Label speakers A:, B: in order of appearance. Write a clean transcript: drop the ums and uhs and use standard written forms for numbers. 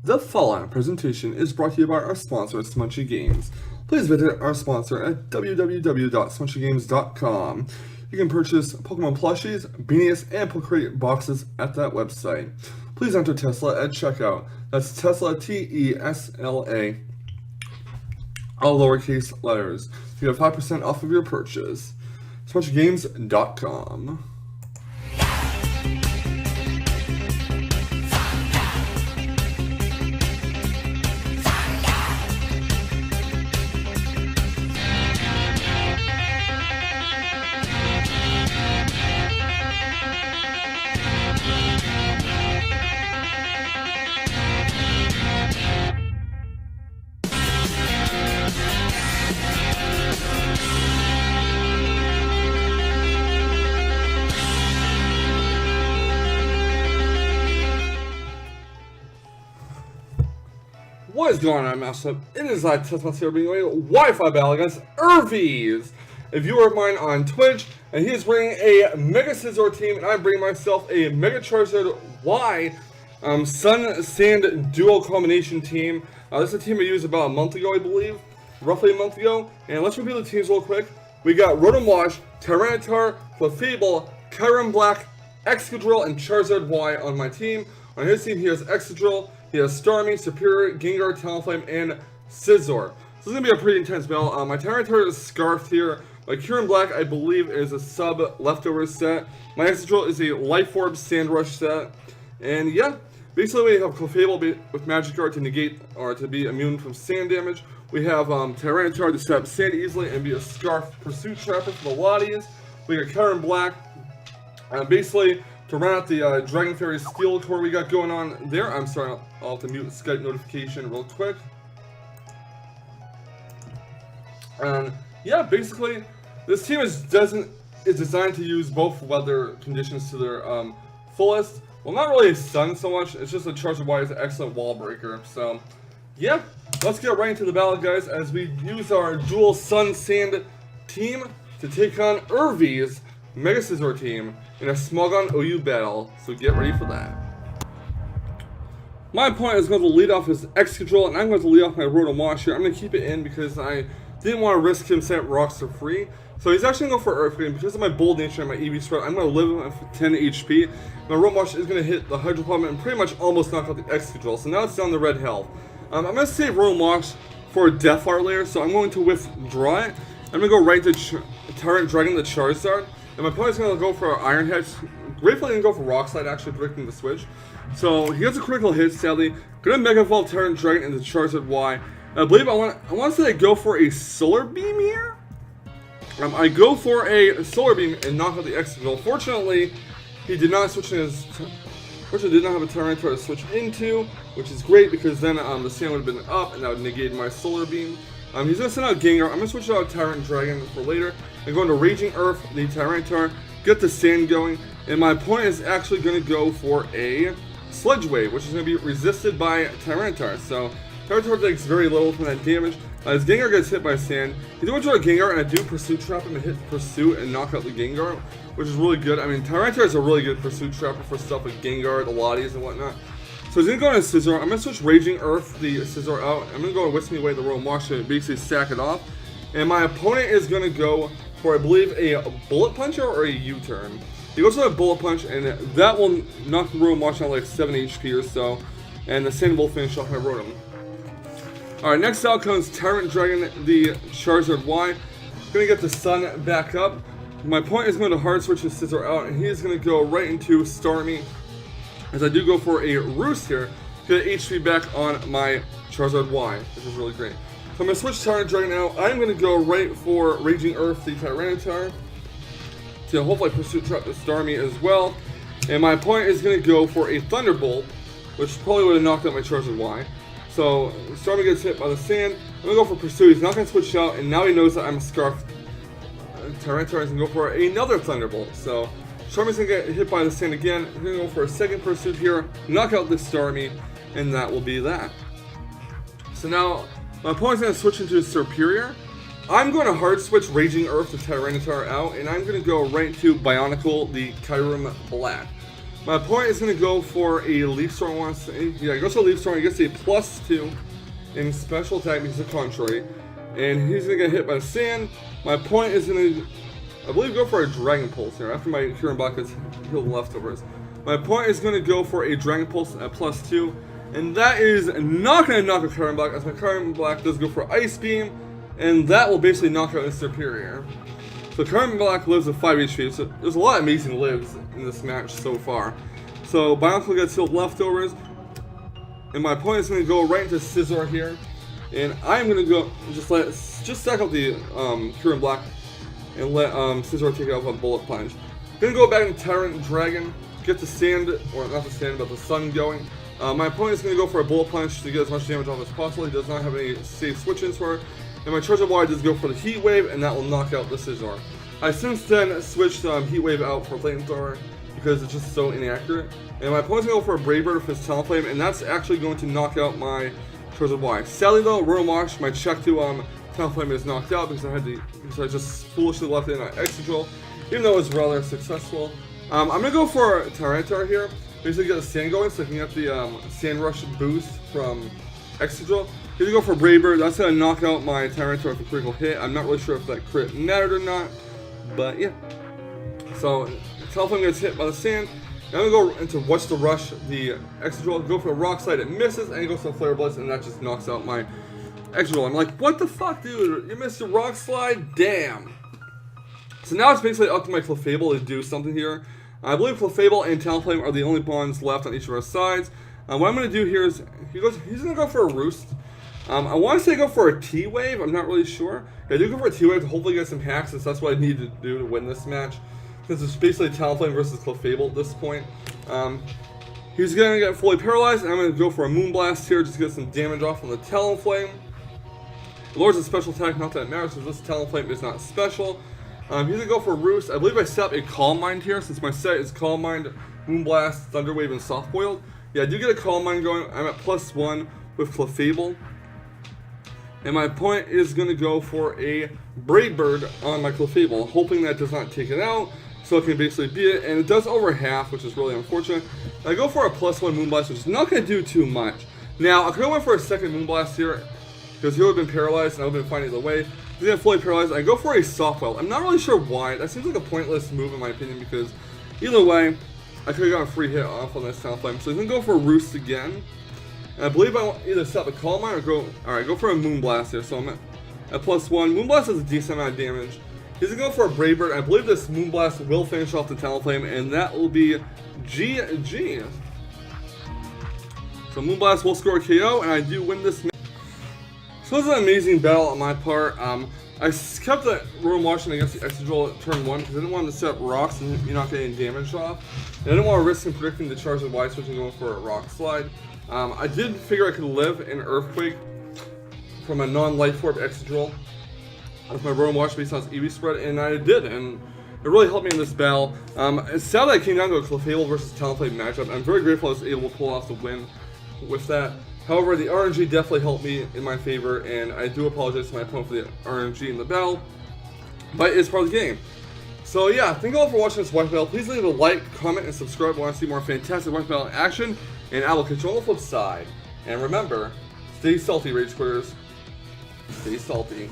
A: The following presentation is brought to you by our sponsor, Smunchy Games. Please visit our sponsor at www.smunchygames.com. You can purchase Pokemon plushies, beanies, and Pokecrate boxes at that website. Please enter Tesla at checkout. That's Tesla, T-E-S-L-A, all lowercase letters. You have 5% off of your purchase. SmunchyGames.com. What is going on, Mousetrap? It is Teslamouse here bringing away a Wi-Fi battle against Ervyzz, a viewer of mine on Twitch, and he is bringing a Mega Scizor team, and I'm bringing myself a Mega Charizard Y Sun Sand dual combination team. This is a team I used about a month ago, I believe, roughly a month ago. And let's review the teams real quick. We got Rotom, Tyranitar, Clefable, Kyurem Black, Excadrill, and Charizard Y on my team. On his team, he has Excadrill. He has Starmie, Superior, Gengar, Talonflame, and Scizor. So this is going to be a pretty intense battle. My Tyranitar is scarfed here. My Kyurem Black, I believe, is a sub-leftover set. My Excadrill is a Life Orb Sand Rush set. And yeah, basically we have Clefable with Magikarp to negate or to be immune from sand damage. We have Tyranitar to set up sand easily and be a scarfed Pursuit Trapper for the Lotties. We got Kyurem Black, basically to run out the Dragon Fairy Steel Core we got going on there. I'm sorry, I'll have to mute Skype notification real quick. And yeah, basically, this team is designed to use both weather conditions to their fullest. Well, not really sun so much, it's just a Charizard Y is an excellent wall breaker. So yeah, let's get right into the battle, guys, as we use our dual Sun Sand team to take on Ervyzz Mega Scizor team in a Smogon OU battle, so get ready for that. My opponent is going to lead off his Excadrill, and I'm going to lead off my Rotom here. I'm going to keep it in because I didn't want to risk him setting rocks for free. So he's actually going to go for Earthquake, and because of my bold nature and my EV spread, I'm going to live him at 10 HP. My Rotom is going to hit the Hydro Pump and pretty much almost knock out the Excadrill, so now it's down to red health. I'm going to save Rotom for a Death Art later, so I'm going to withdraw it. I'm going to go right to Tyrant Dragon the Charizard. And my opponent's going to go for Iron Head. Gratefully didn't go for Rock Slide, actually predicting the switch. So he gets a critical hit, sadly. Going to Mega Evolve Tyrant Dragon into Charizard Y. I believe I want to say I go for a Solar Beam here. I go for a Solar Beam and knock out the Excadrill. Fortunately, he did not switch in his. Fortunately, did not have a Tyranitar to switch into, which is great because then the sand would have been up and that would negate my Solar Beam. He's going to send out Gengar. I'm going to switch out Tyrant Dragon for later. And go into Raging Earth, the Tyranitar, get the sand going. And my opponent is actually going to go for a Sludge Wave, which is going to be resisted by Tyranitar. So Tyranitar takes very little from that damage. As Gengar gets hit by sand, he's going to try Gengar, and I do Pursuit Trap him and hit Pursuit and knock out the Gengar, which is really good. I mean, Tyranitar is a really good Pursuit Trapper for stuff like Gengar, the Lotties, and whatnot. So he's going to go into Scizor. I'm going to switch Raging Earth, the Scizor out. I'm going to go and Whisk Me Away the Rotom Wash to basically sack it off. And my opponent is going to go for, I believe, a Bullet Punch or a U-turn. He goes for a Bullet Punch, and that will knock the Rotom Wash out like 7 HP or so. And the sand will finish off my Rotom. Alright, next out comes Tyrant Dragon, the Charizard Y. Going to get the Sun back up. My opponent is going to hard switch his Scizor out, and he is going to go right into Starmie. As I do go for a Roost here, get HP back on my Charizard Y, which is really great. So I'm going to switch Tyrant Dragon now. I'm going to go right for Raging Earth, the Tyranitar, to hopefully Pursuit Trap the Starmie as well. And my opponent is going to go for a Thunderbolt, which probably would have knocked out my Charizard Y. So Starmie gets hit by the sand. I'm going to go for Pursuit. He's not going to switch out, and now he knows that I'm a Scarf. Tyranitar is going to go for another Thunderbolt. So Starmie's going to get hit by the sand again. I'm going to go for a second Pursuit here, knock out this Starmie, and that will be that. So now my opponent's going to switch into Superior. I'm going to hard switch Raging Earth the Tyranitar out, and I'm going to go right to Bionicle the Kyurem Black. My opponent is going to go for a Leaf Storm. I want to say, yeah, he goes for a Leaf Storm. He gets a +2 in special attack because of contrary. And he's going to get hit by the sand. My opponent is going to, I believe, go for a Dragon Pulse here after my Huron Black has healed leftovers. My opponent is going to go for a Dragon Pulse at +2. And that is not going to knock out Huron Black, as my Huron Black does go for Ice Beam. And that will basically knock out his superior. So Huron Black lives with 5 HP, so there's a lot of amazing lives in this match so far. So Bionicle gets healed leftovers. And my opponent is going to go right into Scizor here. And I'm going to go, just stack up the Huron Black and let Scizor take it out with a Bullet Punch. Going to go back into Tyrant Dragon, get the sand, or not the sand, but the sun going. My opponent is going to go for a Bullet Punch to get as much damage off as possible. He does not have any safe switch-ins for it. And my Charge of Water does go for the Heat Wave, and that will knock out the Scizor. I since then switched Heat Wave out for Flamethrower because it's just so inaccurate. And my opponent's going to go for a Brave Bird with his Talonflame, and that's actually going to knock out my Charge of Water. Sadly though, Rotom Wash, my check to Talonflame is knocked out because I just foolishly left it in an Excadrill, even though it was rather successful. I'm going to go for Tyranitar here. Basically get the sand going so I can get the Sand Rush boost from Excadrill. He's going to go for Brave Bird. That's going to knock out my Tyranitar with a critical hit. I'm not really sure if that crit mattered or not, but yeah. So Talonflame gets hit by the sand. Now I'm going to go into What's the Rush, the Excadrill. Go for a Rock Slide, it misses, and he goes for a Flare Blitz, and that just knocks out my Excadrill. I'm like, what the fuck, dude? You missed a Rock Slide? Damn. So now it's basically up to my Clefable to do something here. I believe Clefable and Talonflame are the only bonds left on each of our sides. What I'm going to do here is, he's going to go for a Roost. I want to say go for a T-Wave, I'm not really sure. I do go for a T-Wave to hopefully get some hacks, since that's what I need to do to win this match. Since it's basically Talonflame versus Clefable at this point. He's going to get fully paralyzed, and I'm going to go for a Moonblast here just to get some damage off on the Talonflame. It lowers the special attack, not that it matters, because this Talonflame is not special. He's going to go for Roost. I believe I set up a Calm Mind here, since my set is Calm Mind, Moonblast, Thunder Wave, and Soft Boiled. Yeah, I do get a Calm Mind going. I'm at +1 with Clefable. And my opponent is going to go for a Brave Bird on my Clefable, hoping that does not take it out, so it can basically beat it. And it does over half, which is really unfortunate. I go for a +1 Moonblast, which is not going to do too much. Now, I could have went for a second Moonblast here, because he would have been paralyzed, and I would have been finding the way. He's going to fully paralyzed. I go for a Soft Weld. I'm not really sure why. That seems like a pointless move in my opinion, because either way, I could have gotten a free hit off on this Talonflame. So he's going to go for a Roost again. And I believe I want either set up a Calm Mind or go... Alright, go for a Moonblast here. So I'm at +1. Moonblast does a decent amount of damage. He's going to go for a Brave Bird. I believe this Moonblast will finish off the Talonflame, and that will be GG. So Moonblast will score a KO, and I do win this match. So this is an amazing battle on my part. I kept the Rotom Washing against the Excadrill at turn 1 because I didn't want to set up rocks and you're not getting damage off. And I didn't want to risk him predicting the charge of Y switch and going for a Rock Slide. I did figure I could live in Earthquake from a non-Life Orb Excadrill with my Rotom Wash based on its EV spread, and I did, and it really helped me in this battle. It's sad that I came down to a Clefable versus Talonflame matchup. I'm very grateful I was able to pull off the win with that. However, the RNG definitely helped me in my favor, and I do apologize to my opponent for the RNG in the battle, but it's part of the game. So yeah, thank you all for watching this Wife Battle. Please leave a like, comment, and subscribe if you want to see more fantastic Wife Battle action, and I will catch you on the flip side. And remember, stay salty, Rage Quitters. Stay salty.